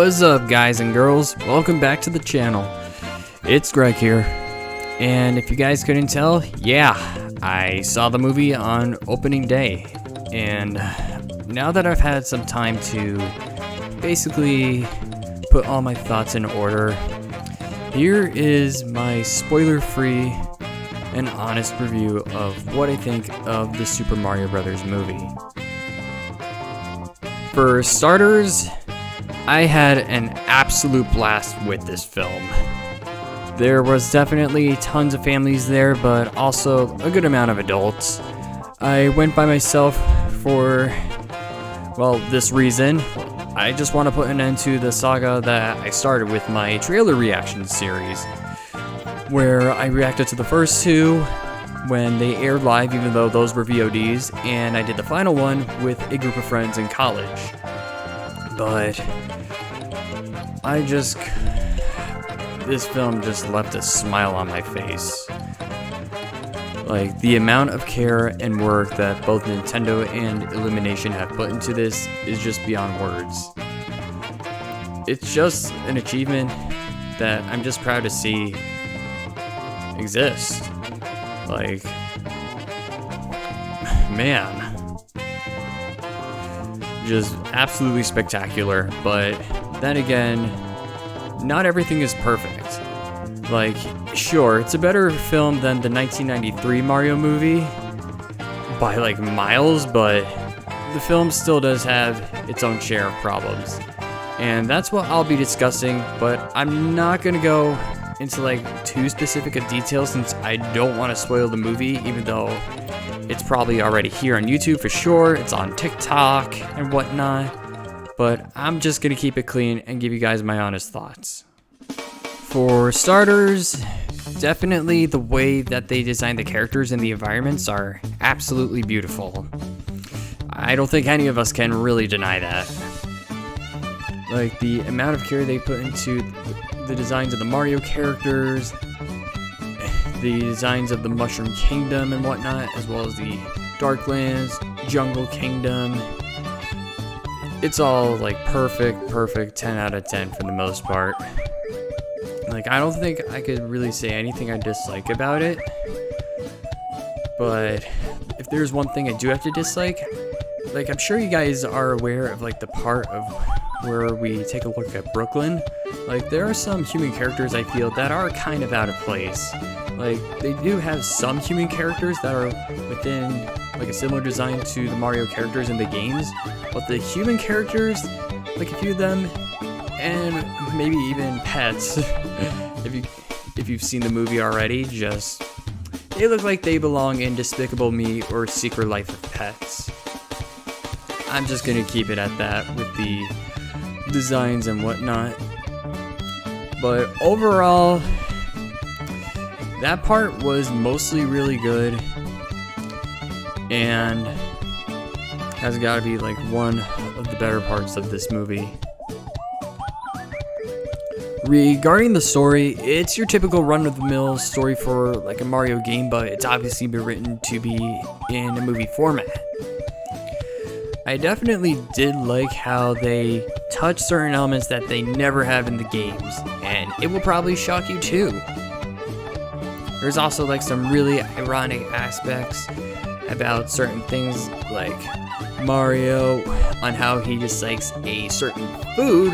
What's up, guys and girls? Welcome back to the channel. It's Greg here, and if you guys couldn't tell, yeah, I saw the movie on opening day, and now that I've had some time to basically put all my thoughts in order, here is my spoiler-free and honest review of what I think of the Super Mario Bros. Movie. For starters, I had an absolute blast with this film. There was definitely tons of families there, but also a good amount of adults. I went by myself for, well, this reason. I just want to put an end to the saga that I started with my trailer reaction series, where I reacted to the first two when they aired live, even though those were VODs, and I did the final one with a group of friends in college. But this film just left a smile on my face. Like, the amount of care and work that both Nintendo and Illumination have put into this is just beyond words. It's just an achievement that I'm just proud to see exist. Like, man, just absolutely spectacular. But then again, not everything is perfect. Like, sure, it's a better film than the 1993 Mario movie by like miles, but the film still does have its own share of problems. And that's what I'll be discussing, but I'm not gonna go into like too specific of details since I don't want to spoil the movie, even though it's probably already here on YouTube for sure. It's on TikTok and whatnot, but I'm just gonna keep it clean and give you guys my honest thoughts. For starters, definitely the way that they design the characters and the environments are absolutely beautiful. I don't think any of us can really deny that. Like, the amount of care they put into the designs of the Mario characters, the designs of the Mushroom Kingdom and whatnot, as well as the Darklands, Jungle Kingdom. It's all like perfect 10 out of 10 for the most part. Like, I don't think I could really say anything I dislike about it, but if there's one thing I do have to dislike, like, I'm sure you guys are aware of like the part of where we take a look at Brooklyn. Like, there are some human characters I feel that are kind of out of place. Like, they do have some human characters that are within like a similar design to the Mario characters in the games, but the human characters, like a few of them, and maybe even pets, if you've seen the movie already, just, they look like they belong in Despicable Me or Secret Life of Pets. I'm just gonna keep it at that with the designs and whatnot. But overall, that part was mostly really good, and has got to be like one of the better parts of this movie. Regarding the story, it's your typical run-of-the-mill story for like a Mario game, but it's obviously been written to be in a movie format. I definitely did like how they touch certain elements that they never have in the games, and it will probably shock you too. There's also like some really ironic aspects about certain things, like Mario on how he dislikes a certain food,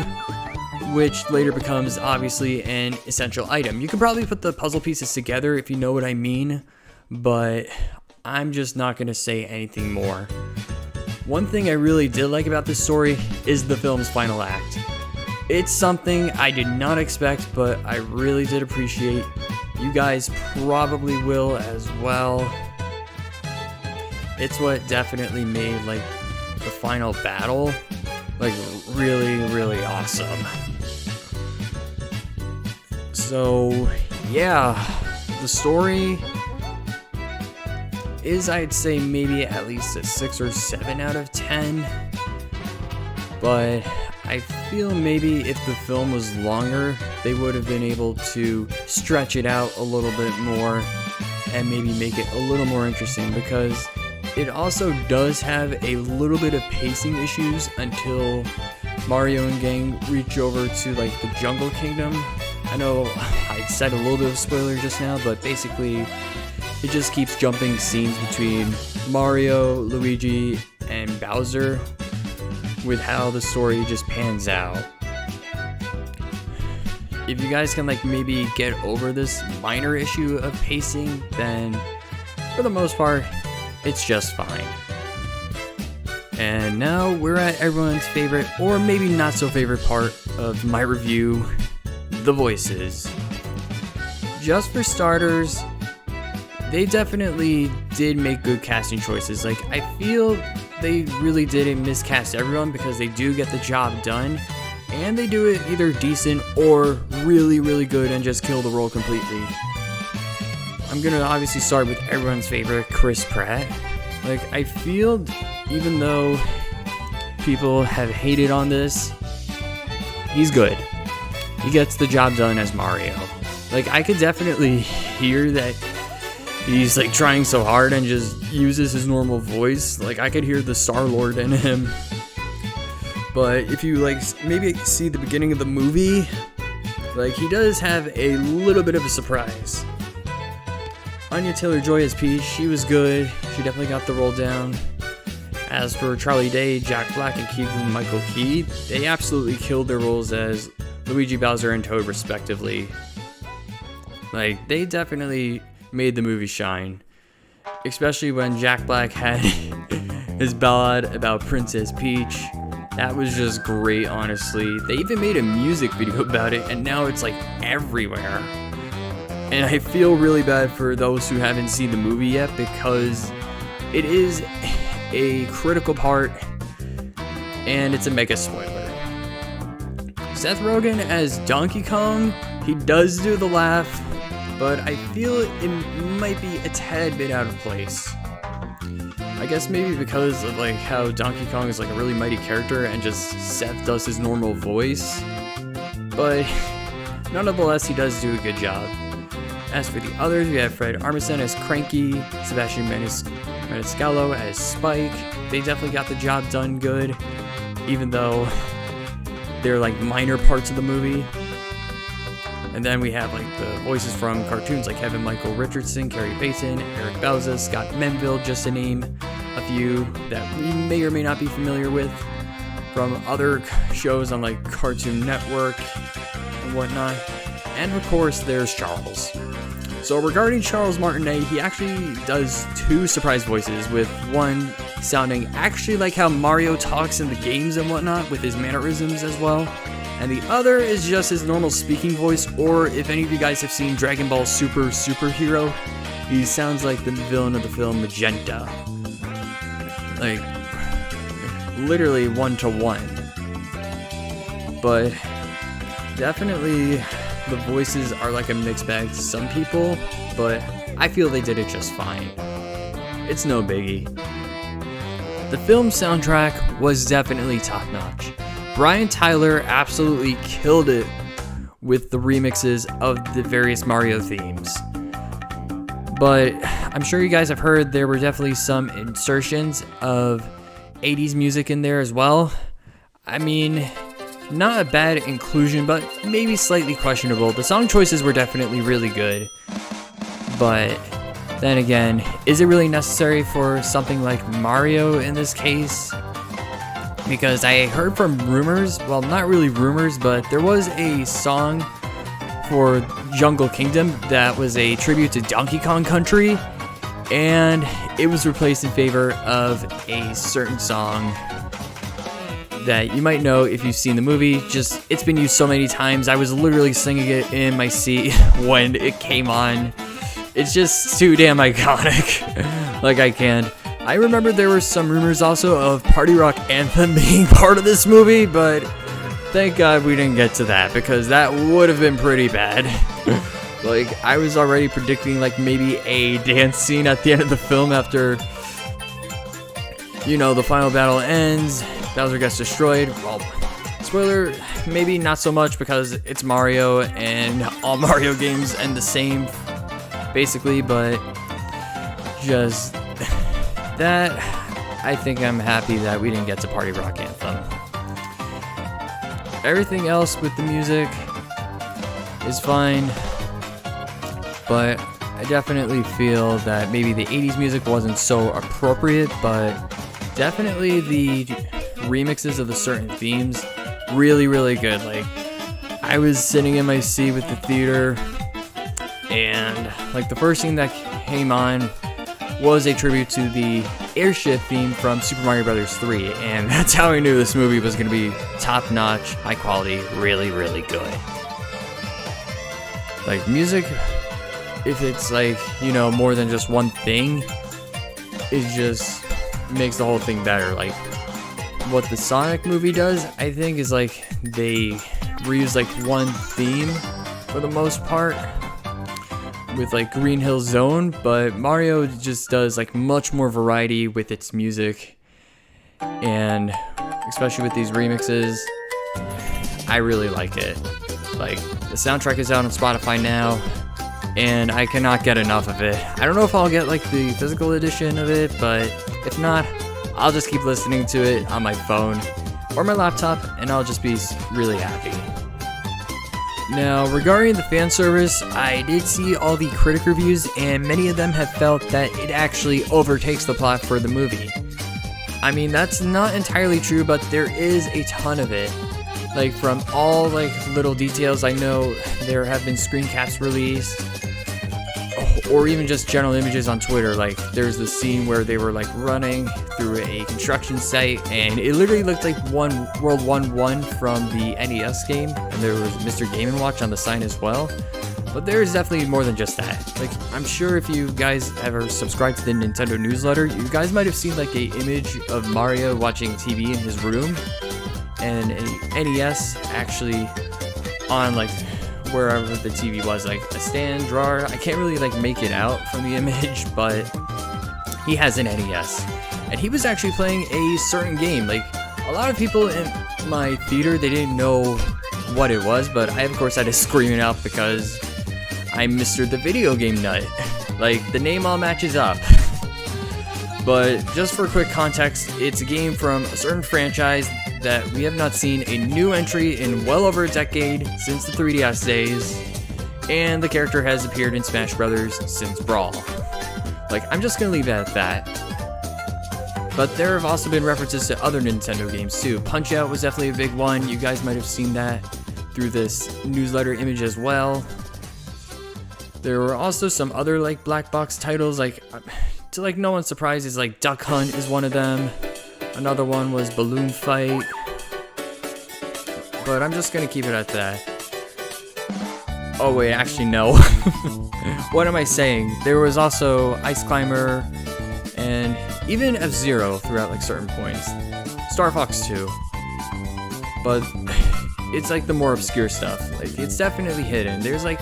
which later becomes obviously an essential item. You can probably put the puzzle pieces together if you know what I mean, but I'm just not going to say anything more. One thing I really did like about this story is the film's final act. It's something I did not expect, but I really did appreciate. You guys probably will as well. It's what definitely made like the final battle like really awesome. So yeah, the story is, I'd say, maybe at least a 6 or 7 out of 10. But I feel maybe if the film was longer, they would have been able to stretch it out a little bit more and maybe make it a little more interesting, because it also does have a little bit of pacing issues until Mario and gang reach over to like the Jungle Kingdom. I know I said a little bit of a spoiler just now, but basically it just keeps jumping scenes between Mario, Luigi, and Bowser with how the story just pans out. If you guys can like maybe get over this minor issue of pacing, then for the most part, it's just fine. And now we're at everyone's favorite, or maybe not so favorite part of my review, the voices. Just for starters, they definitely did make good casting choices. Like, I feel they really didn't miscast everyone because they do get the job done, and they do it either decent or really, really good and just kill the role completely. I'm gonna obviously start with everyone's favorite, Chris Pratt. Like, I feel even though people have hated on this, he's good. He gets the job done as Mario. Like, I could definitely hear that he's like trying so hard and just uses his normal voice. Like, I could hear the Star-Lord in him. But if you like maybe see the beginning of the movie, like, he does have a little bit of a surprise. Anya Taylor-Joy as Peach, she was good. She definitely got the role down. As for Charlie Day, Jack Black, and Keegan-Michael Key, they absolutely killed their roles as Luigi, Bowser, and Toad respectively. Like, they definitely made the movie shine. Especially when Jack Black had his ballad about Princess Peach. That was just great, honestly. They even made a music video about it, and now it's like everywhere. And I feel really bad for those who haven't seen the movie yet, because it is a critical part, and it's a mega spoiler. Seth Rogen as Donkey Kong, he does do the laugh, but I feel it might be a tad bit out of place. I guess maybe because of like how Donkey Kong is like a really mighty character and just Seth does his normal voice, but nonetheless he does do a good job. As for the others, we have Fred Armisen as Cranky, Sebastian Maniscalco as Spike. They definitely got the job done good, even though they're like minor parts of the movie. And then we have like the voices from cartoons like Kevin Michael Richardson, Carrie Payton, Eric Bauza, Scott Menville, just to name a few that we may or may not be familiar with from other shows on like Cartoon Network and whatnot. And of course, there's Charles. So regarding Charles Martinet, he actually does two surprise voices, with one sounding actually like how Mario talks in the games and whatnot, with his mannerisms as well. And the other is just his normal speaking voice, or if any of you guys have seen Dragon Ball Superhero, he sounds like the villain of the film Magenta. Like, literally 1-to-1. But definitely the voices are like a mixed bag to some people, but I feel they did it just fine. It's no biggie. The film soundtrack was definitely top notch. Brian Tyler absolutely killed it with the remixes of the various Mario themes. But I'm sure you guys have heard there were definitely some insertions of 80s music in there as well. I mean, not a bad inclusion, but maybe slightly questionable. The song choices were definitely really good. But then again, is it really necessary for something like Mario in this case? Because I heard from rumors, well, not really rumors, but there was a song for Jungle Kingdom that was a tribute to Donkey Kong Country, and it was replaced in favor of a certain song that you might know if you've seen the movie. Just, it's been used so many times. I was literally singing it in my seat when it came on. It's just too damn iconic. Like, I can't. I remember there were some rumors also of Party Rock Anthem being part of this movie, but thank God we didn't get to that, because that would have been pretty bad. Like, I was already predicting like maybe a dance scene at the end of the film after, you know, the final battle ends, Bowser gets destroyed. Well, spoiler, maybe not so much, because it's Mario and all Mario games end the same, basically, but just that, I think I'm happy that we didn't get to Party Rock Anthem. everything else with the music is fine, but I definitely feel that maybe the 80s music wasn't so appropriate, but definitely the remixes of the certain themes, really, really good. Like, I was sitting in my seat with the theater, and like the first thing that came on was a tribute to the airship theme from Super Mario Bros. 3, and that's how I knew this movie was going to be top-notch, high quality, really, really good. Like, music, if it's like, you know, more than just one thing, it just makes the whole thing better. Like, what the Sonic movie does, I think, is like they reuse like one theme for the most part with like Green Hill Zone, but Mario just does like much more variety with its music, and especially with these remixes, I really like it. Like, the soundtrack is out on Spotify now, and I cannot get enough of it. I don't know if I'll get like the physical edition of it, but if not, I'll just keep listening to it on my phone or my laptop, and I'll just be really happy. Now, regarding the fan service, I did see all the critic reviews, and many of them have felt that it actually overtakes the plot for the movie. I mean, that's not entirely true, but there is a ton of it. Like, from all like little details, I know there have been screen caps released, or even just general images on Twitter. Like, there's this scene where they were like running through a construction site, and it literally looked like World 1-1 from the NES game, and there was Mr. Game & Watch on the sign as well. But there's definitely more than just that. Like, I'm sure if you guys ever subscribed to the Nintendo newsletter, you guys might have seen like a image of Mario watching TV in his room, and a NES actually on like wherever the TV was, like a stand, drawer. I can't really like make it out from the image, but he has an NES, and he was actually playing a certain game. Like, a lot of people in my theater, they didn't know what it was, but I of course had to scream it out because I'm Mr. TheVideoGameNutt. Like, the name all matches up. But just for quick context, it's a game from a certain franchise that we have not seen a new entry in well over a decade, since the 3DS days, and the character has appeared in Smash Bros. Since Brawl. Like, I'm just gonna leave it at that. But there have also been references to other Nintendo games too. Punch-Out was definitely a big one. You guys might have seen that through this newsletter image as well. There were also some other like black box titles, like to like no one's surprise is like Duck Hunt is one of them. Another one was Balloon Fight. But I'm just gonna keep it at that. Oh wait, actually no. What am I saying? There was also Ice Climber and even F-Zero throughout like certain points. Star Fox 2. But it's like the more obscure stuff. Like, it's definitely hidden. There's like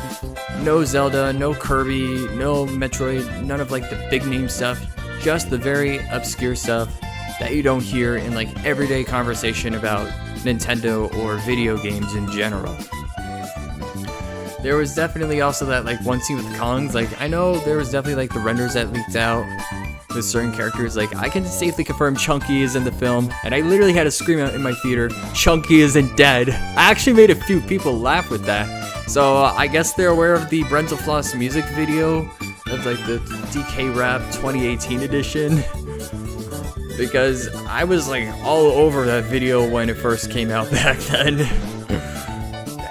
no Zelda, no Kirby, no Metroid, none of like the big name stuff. Just the very obscure stuff that you don't hear in like everyday conversation about Nintendo or video games in general. There was definitely also that like one scene with Kongs. Like, I know there was definitely like the renders that leaked out with certain characters. Like, I can safely confirm Chunky is in the film, and I literally had to scream out in my theater, Chunky isn't dead. I actually made a few people laugh with that. So I guess they're aware of the Brental Floss music video of like the DK Rap 2018 edition. Because I was like all over that video when it first came out back then.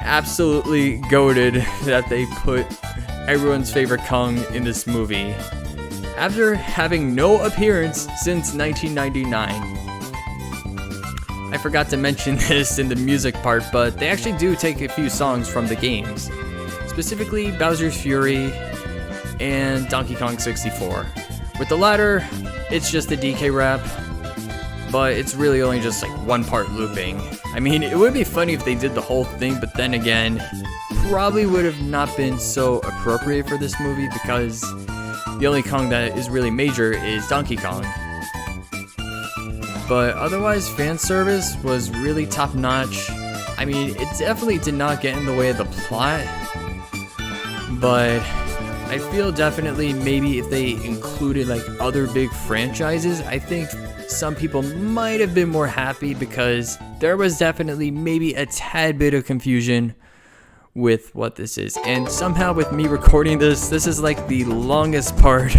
Absolutely goated that they put everyone's favorite Kong in this movie, after having no appearance since 1999. I forgot to mention this in the music part, but they actually do take a few songs from the games, specifically Bowser's Fury and Donkey Kong 64. With the latter, it's just a DK rap, but it's really only just like one part looping. I mean, it would be funny if they did the whole thing, but then again, probably would have not been so appropriate for this movie because the only Kong that is really major is Donkey Kong. But otherwise, fan service was really top notch. I mean, it definitely did not get in the way of the plot, but I feel definitely maybe if they included like other big franchises, I think some people might have been more happy because there was definitely maybe a tad bit of confusion with what this is. And somehow with me recording this is like the longest part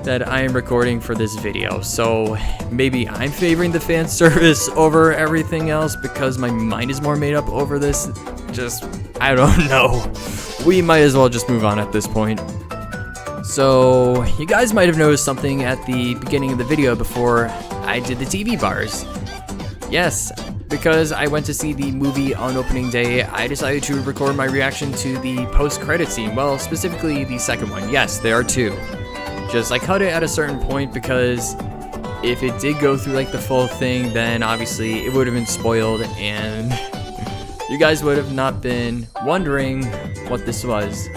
that I am recording for this video. So maybe I'm favoring the fan service over everything else because my mind is more made up over this. Just, I don't know. We might as well just move on at this point. So you guys might have noticed something at the beginning of the video before I did the TV bars. Yes, because I went to see the movie on opening day, I decided to record my reaction to the post-credit scene. Well, specifically the second one. Yes, there are two. Just I cut it at a certain point because if it did go through like the full thing, then obviously it would have been spoiled and you guys would have not been wondering what this was.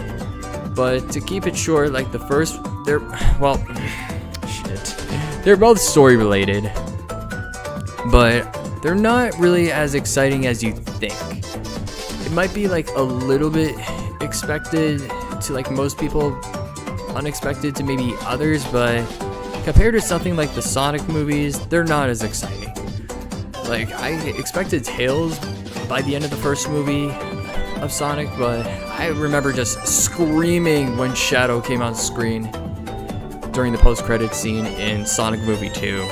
But to keep it short, like the first, they're both story related, but they're not really as exciting as you think. It might be like a little bit expected to like most people, unexpected to maybe others, but compared to something like the Sonic movies, they're not as exciting. Like I expected Tails by the end of the first movie of Sonic, but I remember just screaming when Shadow came on screen during the post-credit scene in Sonic Movie 2.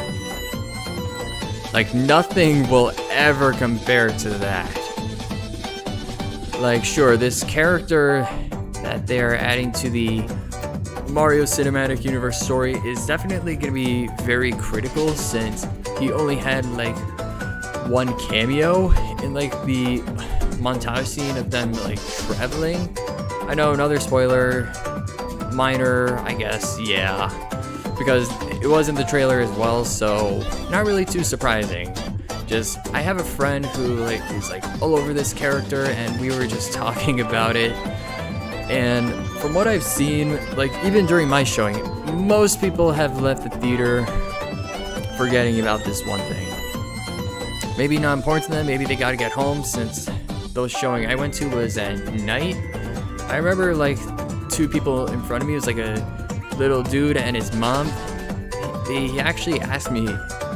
Like nothing will ever compare to that. Like sure, this character that they're adding to the Mario Cinematic Universe story is definitely going to be very critical since he only had like one cameo in like the montage scene of them like traveling. I know, another spoiler, minor, I guess, yeah, because it was in the trailer as well, so not really too surprising. Just I have a friend who like is like all over this character and we were just talking about it, and from what I've seen, like even during my showing, most people have left the theater forgetting about this one thing. Maybe not important to them, maybe they gotta get home since those showing I went to was at night. I remember like two people in front of me, it was like a little dude and his mom. They actually asked me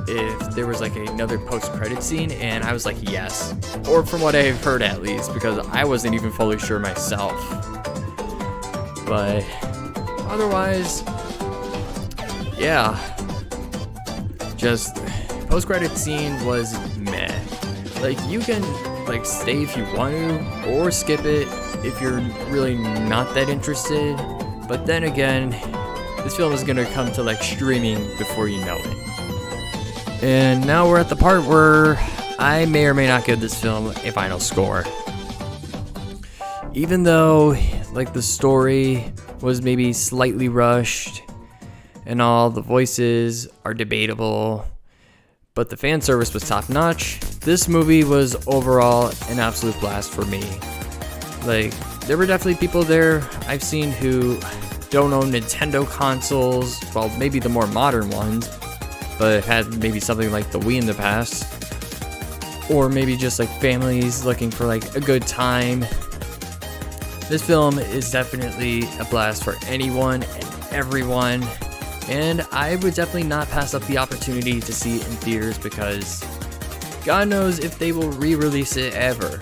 if there was like another post-credit scene, and I was like yes, or from what I've heard at least, because I wasn't even fully sure myself. But otherwise, yeah, just post-credit scene was meh. Like you can like stay if you want to, or skip it if you're really not that interested. But then again, this film is gonna come to like streaming before you know it. And now we're at the part where I may or may not give this film a final score. Even though like the story was maybe slightly rushed and all the voices are debatable, but the fan service was top notch, this movie was overall an absolute blast for me. Like, there were definitely people there I've seen who don't own Nintendo consoles, well, maybe the more modern ones, but had maybe something like the Wii in the past, or maybe just like families looking for like a good time. This film is definitely a blast for anyone and everyone, and I would definitely not pass up the opportunity to see it in theaters because God knows if they will re-release it ever.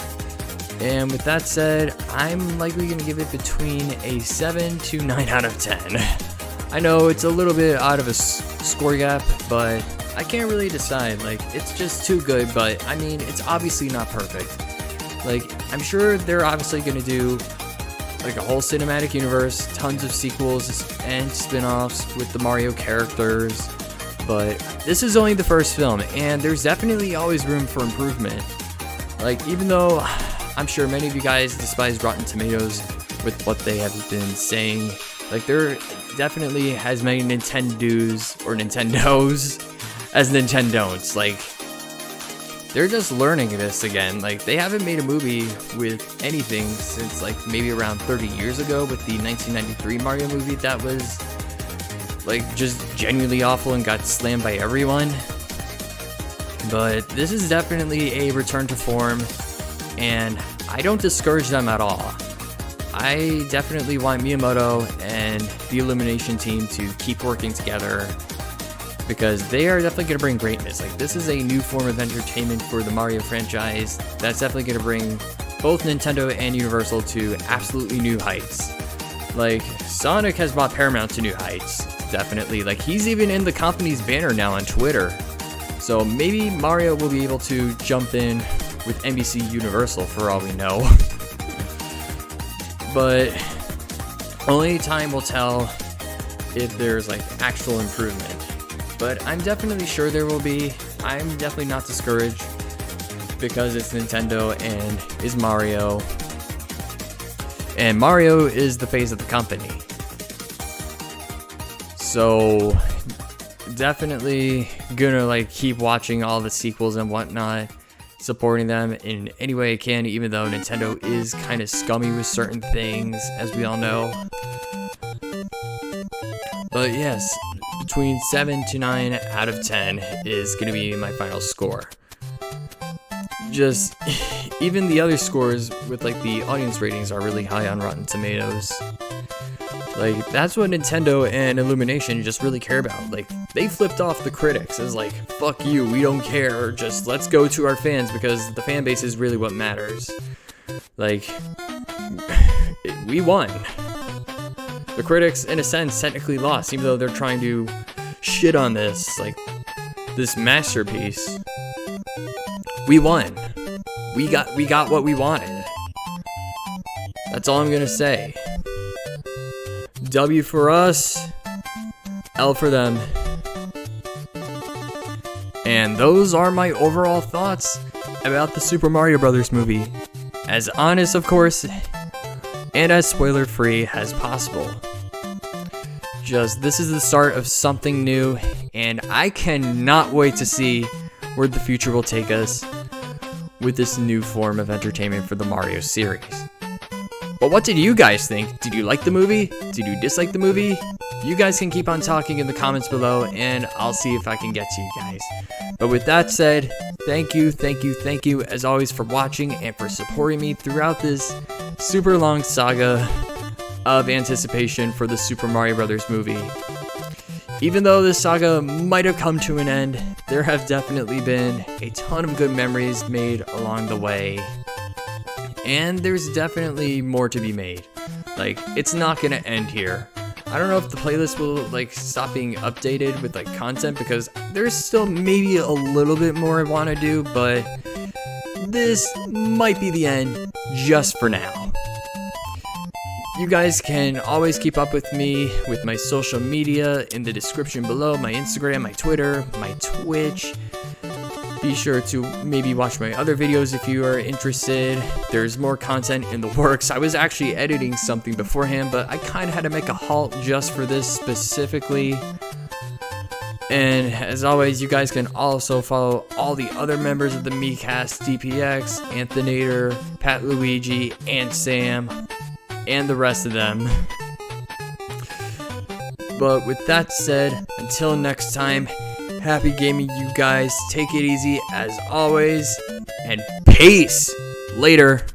And with that said, I'm likely going to give it between a 7 to 9 out of 10. I know it's a little bit out of a score gap, but I can't really decide. Like, it's just too good, but I mean, it's obviously not perfect. Like, I'm sure they're obviously going to do like a whole cinematic universe, tons of sequels and spin-offs with the Mario characters, but this is only the first film, and there's definitely always room for improvement. Like, even though I'm sure many of you guys despise Rotten Tomatoes with what they have been saying, like, there definitely as many Nintendos as Nintendon'ts. Like, they're just learning this again. Like, they haven't made a movie with anything since like maybe around 30 years ago with the 1993 Mario movie that was like just genuinely awful and got slammed by everyone. But this is definitely a return to form, and I don't discourage them at all. I definitely want Miyamoto and the Illumination team to keep working together. because they are definitely going to bring greatness. Like, this is a new form of entertainment for the Mario franchise that's definitely going to bring both Nintendo and Universal to absolutely new heights. Like, Sonic has brought Paramount to new heights, definitely. Like, he's even in the company's banner now on Twitter. So maybe Mario will be able to jump in with NBC Universal for all we know. But only time will tell if there's like actual improvement. But I'm definitely sure there will be. I'm definitely not discouraged because it's Nintendo and is Mario. And Mario is the face of the company. So definitely gonna like keep watching all the sequels and whatnot, supporting them in any way I can, even though Nintendo is kind of scummy with certain things, as we all know. But yes, between 7 to 9 out of 10 is gonna be my final score. Just even the other scores with like the audience ratings are really high on Rotten Tomatoes. Like, that's what Nintendo and Illumination just really care about. Like, they flipped off the critics as like, fuck you, we don't care, just let's go to our fans because the fan base is really what matters. Like, we won. The critics, in a sense, technically lost, even though they're trying to shit on this, like, this masterpiece. We won. We got what we wanted. That's all I'm gonna say. W for us, L for them. And those are my overall thoughts about the Super Mario Bros. Movie. As honest, of course, and as spoiler-free as possible. Just, this is the start of something new, and I cannot wait to see where the future will take us with this new form of entertainment for the Mario series. But what did you guys think? Did you like the movie? Did you dislike the movie? You guys can keep on talking in the comments below, and I'll see if I can get to you guys. But with that said, thank you, as always, for watching and for supporting me throughout this super long saga of anticipation for the Super Mario Bros. Movie. Even though this saga might have come to an end, there have definitely been a ton of good memories made along the way. And there's definitely more to be made. Like, it's not gonna end here. I don't know if the playlist will like stop being updated with like content, because there's still maybe a little bit more I want to do, but this might be the end just for now. You guys can always keep up with me with my social media in the description below, my Instagram, my Twitter, my Twitch. Be sure to maybe watch my other videos if you are interested. There's more content in the works. I was actually editing something beforehand, but I kind of had to make a halt just for this specifically. And as always, you guys can also follow all the other members of the MeCast, DPX, Anthinator, Pat Luigi, and Sam, and the rest of them. But with that said, until next time, happy gaming, you guys. Take it easy as always, and peace. Later.